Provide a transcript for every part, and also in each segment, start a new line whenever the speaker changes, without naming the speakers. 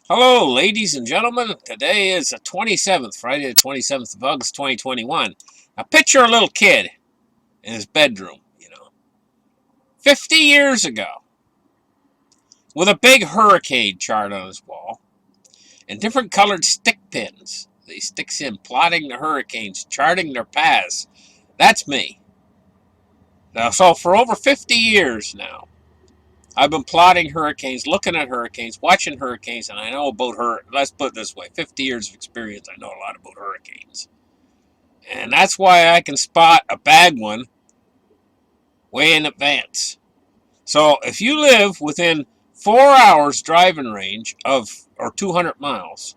Hello, ladies and gentlemen. Today is the 27th, Friday the 27th of August, 2021. Now, picture a little kid in his bedroom, 50 years ago, with a big hurricane chart on his wall and different colored stick pins that he sticks in, plotting the hurricanes, charting their paths. That's me. Now, so for over 50 years now, I've been plotting hurricanes, looking at hurricanes, watching hurricanes, and I know about let's put it this way, 50 years of experience, I know a lot about hurricanes. And that's why I can spot a bad one way in advance. So if you live within 4 hours driving range or 200 miles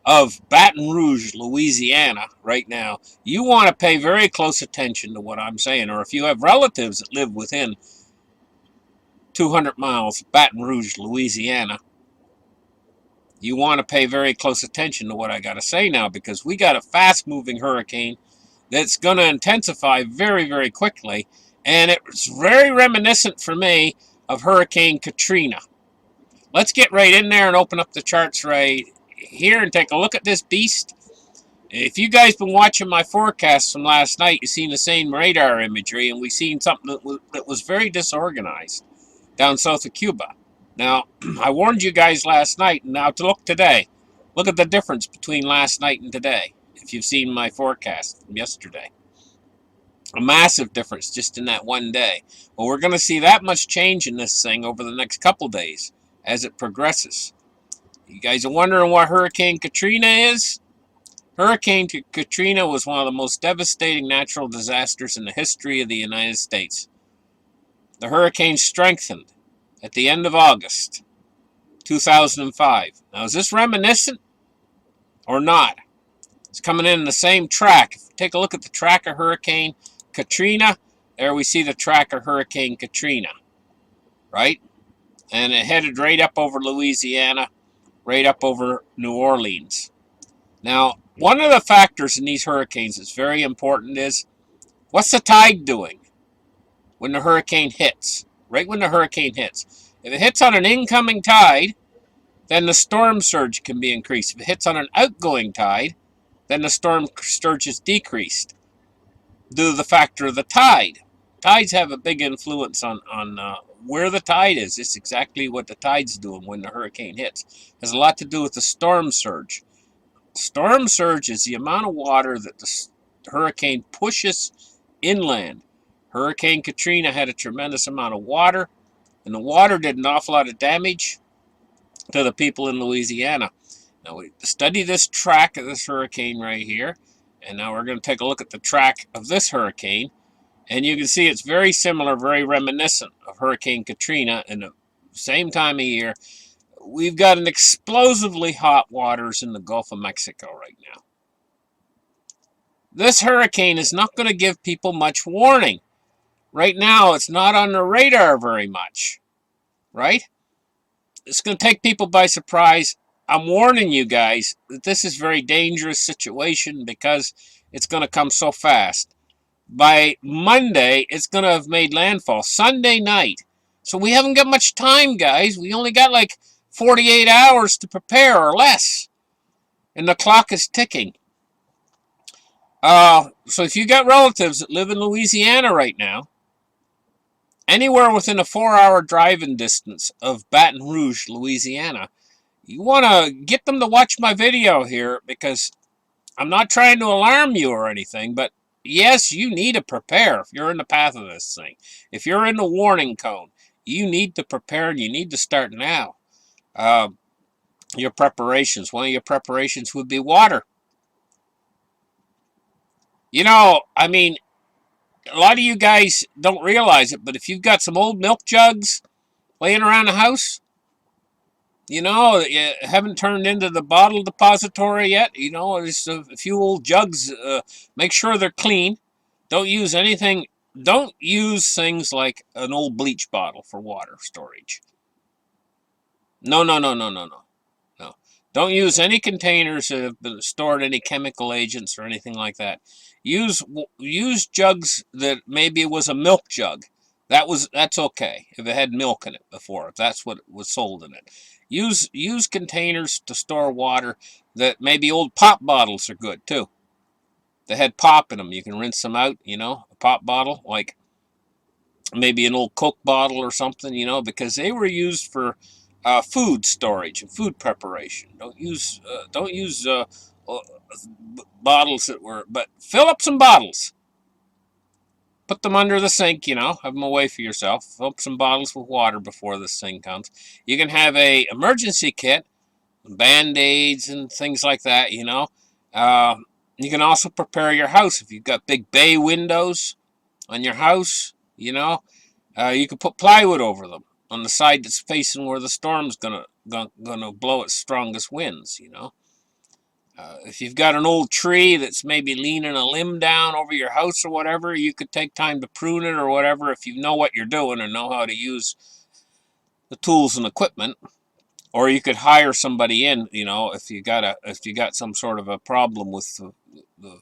of Baton Rouge, Louisiana, right now, you want to pay very close attention to what I'm saying. Or if you have relatives that live within 200 miles of Baton Rouge, Louisiana, you want to pay very close attention to what I got to say now, because we got a fast moving hurricane that's going to intensify very, very quickly. And it's very reminiscent for me of Hurricane Katrina. Let's get right in there and open up the charts right here and take a look at this beast. If you guys been watching my forecasts from last night, you've seen the same radar imagery, and we've seen something that was very disorganized down south of Cuba. Now, I warned you guys last night, and now to look today. Look at the difference between last night and today, if you've seen my forecast from yesterday. A massive difference just in that one day. Well, we're going to see that much change in this thing over the next couple days as it progresses. You guys are wondering what Hurricane Katrina is? Hurricane Katrina was one of the most devastating natural disasters in the history of the United States. The hurricane strengthened at the end of August 2005. Now, is this reminiscent or not? It's coming in the same track. If you take a look at the track of Hurricane Katrina, there we see the track of Hurricane Katrina, right? And it headed right up over Louisiana, right up over New Orleans. Now, one of the factors in these hurricanes that's very important is, what's the tide doing when the hurricane hits? Right when the hurricane hits. If it hits on an incoming tide, then the storm surge can be increased. If it hits on an outgoing tide, then the storm surge is decreased due to the factor of the tide. Tides have a big influence on where the tide is. It's exactly what the tide's doing when the hurricane hits. It has a lot to do with the storm surge. Storm surge is the amount of water that the hurricane pushes inland. Hurricane Katrina had a tremendous amount of water, and the water did an awful lot of damage to the people in Louisiana. Now we study this track of this hurricane right here, and now we're going to take a look at the track of this hurricane, and you can see it's very similar, very reminiscent of Hurricane Katrina in the same time of year. We've got an explosively hot waters in the Gulf of Mexico right now. This hurricane is not going to give people much warning. Right now, it's not on the radar very much, right? It's going to take people by surprise. I'm warning you guys that this is a very dangerous situation because it's going to come so fast. By Monday, it's going to have made landfall. Sunday night. So we haven't got much time, guys. We only got like 48 hours to prepare or less. And the clock is ticking. So if you got relatives that live in Louisiana right now, anywhere within a 4-hour driving distance of Baton Rouge, Louisiana, you want to get them to watch my video here, because I'm not trying to alarm you or anything, but yes, you need to prepare if you're in the path of this thing. If you're in the warning cone, you need to prepare, and you need to start now. Your preparations. One of your preparations would be water. I mean, a lot of you guys don't realize it, but if you've got some old milk jugs laying around the house, you haven't turned into the bottle depository yet, there's a few old jugs. Make sure they're clean. Don't use anything. Don't use things like an old bleach bottle for water storage. No, no, no, no, no, no. No. Don't use any containers that have been stored any chemical agents or anything like that. Use jugs that maybe it was a milk jug. That's okay if it had milk in it before, if that's what was sold in it. Use containers to store water. That maybe old pop bottles are good too. They had pop in them. You can rinse them out. A pop bottle, like maybe an old Coke bottle or something. Because they were used for food storage and food preparation. Don't use bottles that were. But fill up some bottles. Put them under the sink, have them away for yourself. Fill up some bottles with water before this thing comes. You can have a emergency kit, Band-Aids and things like that, You can also prepare your house. If you've got big bay windows on your house, you can put plywood over them on the side that's facing where the storm's gonna blow its strongest winds, If you've got an old tree that's maybe leaning a limb down over your house or whatever, you could take time to prune it or whatever if you know what you're doing and know how to use the tools and equipment. Or you could hire somebody in, if you got some sort of a problem with the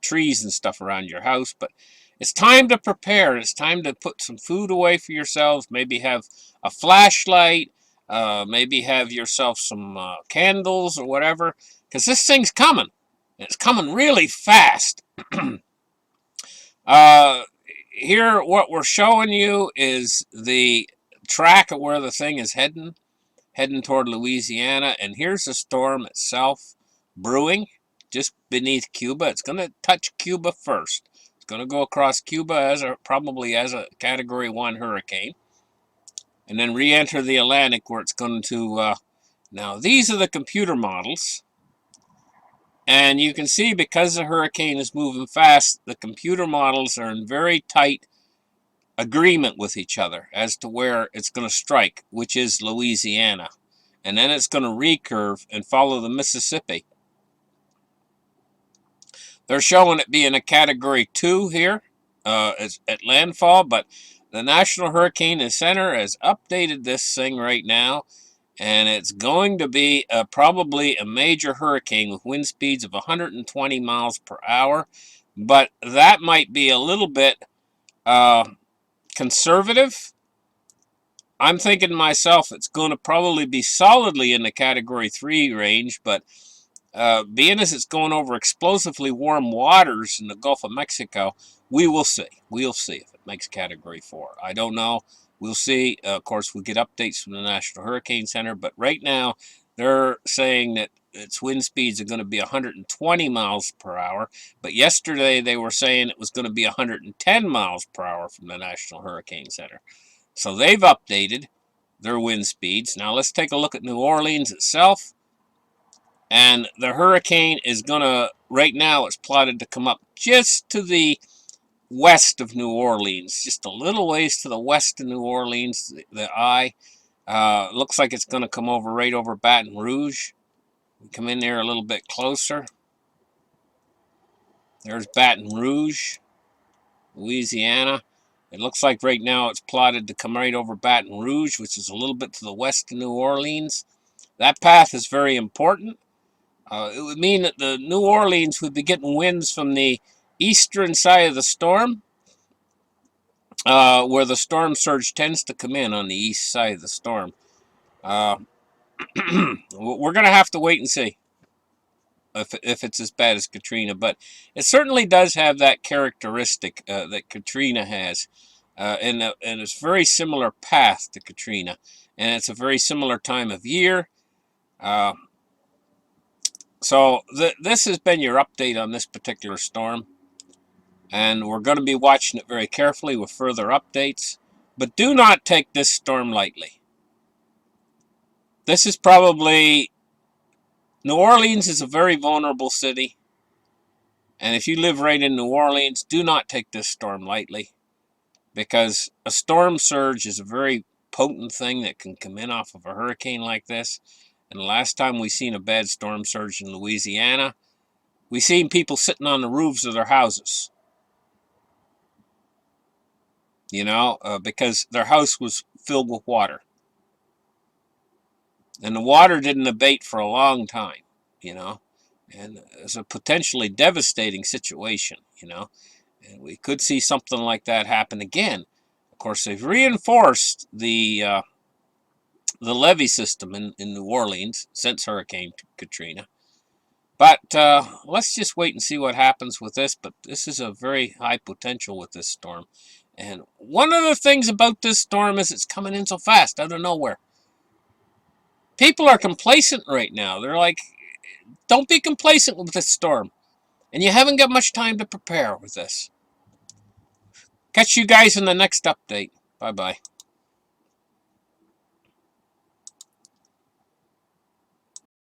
trees and stuff around your house. But it's time to prepare. It's time to put some food away for yourselves. Maybe have a flashlight. Maybe have yourself some candles or whatever. Because this thing's coming. It's coming really fast. Here, what we're showing you is the track of where the thing is heading toward Louisiana. And here's the storm itself brewing just beneath Cuba. It's going to touch Cuba first. It's going to go across Cuba probably as a Category 1 hurricane. And then re-enter the Atlantic where it's going to... now, these are the computer models. And you can see because the hurricane is moving fast, the computer models are in very tight agreement with each other as to where it's going to strike, which is Louisiana. And then it's going to recurve and follow the Mississippi. They're showing it being a Category 2 here at landfall, but the National Hurricane Center has updated this thing right now. And it's going to be probably a major hurricane with wind speeds of 120 miles per hour. But that might be a little bit conservative. I'm thinking to myself it's going to probably be solidly in the Category 3 range. But being as it's going over explosively warm waters in the Gulf of Mexico, we will see. We'll see if it makes Category 4. I don't know. We'll see. Of course, we get updates from the National Hurricane Center, but right now they're saying that its wind speeds are going to be 120 miles per hour. But yesterday they were saying it was going to be 110 miles per hour from the National Hurricane Center. So they've updated their wind speeds. Now let's take a look at New Orleans itself. And the hurricane is going to, right now it's plotted to come up just to the west of New Orleans, just a little ways to the west of New Orleans. The eye looks like it's going to come over right over Baton Rouge. We come in there a little bit closer. There's Baton Rouge, Louisiana. It looks like right now it's plotted to come right over Baton Rouge, which is a little bit to the west of New Orleans. That path is very important. It would mean that the New Orleans would be getting winds from the eastern side of the storm, where the storm surge tends to come in on the east side of the storm. We're going to have to wait and see if it's as bad as Katrina, but it certainly does have that characteristic that Katrina has, and it's a very similar path to Katrina, and it's a very similar time of year. So this has been your update on this particular storm. And we're going to be watching it very carefully with further updates. But do not take this storm lightly. This is probably... New Orleans is a very vulnerable city. And if you live right in New Orleans, do not take this storm lightly. Because a storm surge is a very potent thing that can come in off of a hurricane like this. And the last time we seen a bad storm surge in Louisiana, we seen people sitting on the roofs of their houses. Because their house was filled with water. And the water didn't abate for a long time, And it's a potentially devastating situation, And we could see something like that happen again. Of course, they've reinforced the the levee system in New Orleans since Hurricane Katrina. But let's just wait and see what happens with this. But this is a very high potential with this storm. And one of the things about this storm is it's coming in so fast out of nowhere. People are complacent right now. They're like, don't be complacent with this storm. And you haven't got much time to prepare with this. Catch you guys in the next update. Bye-bye.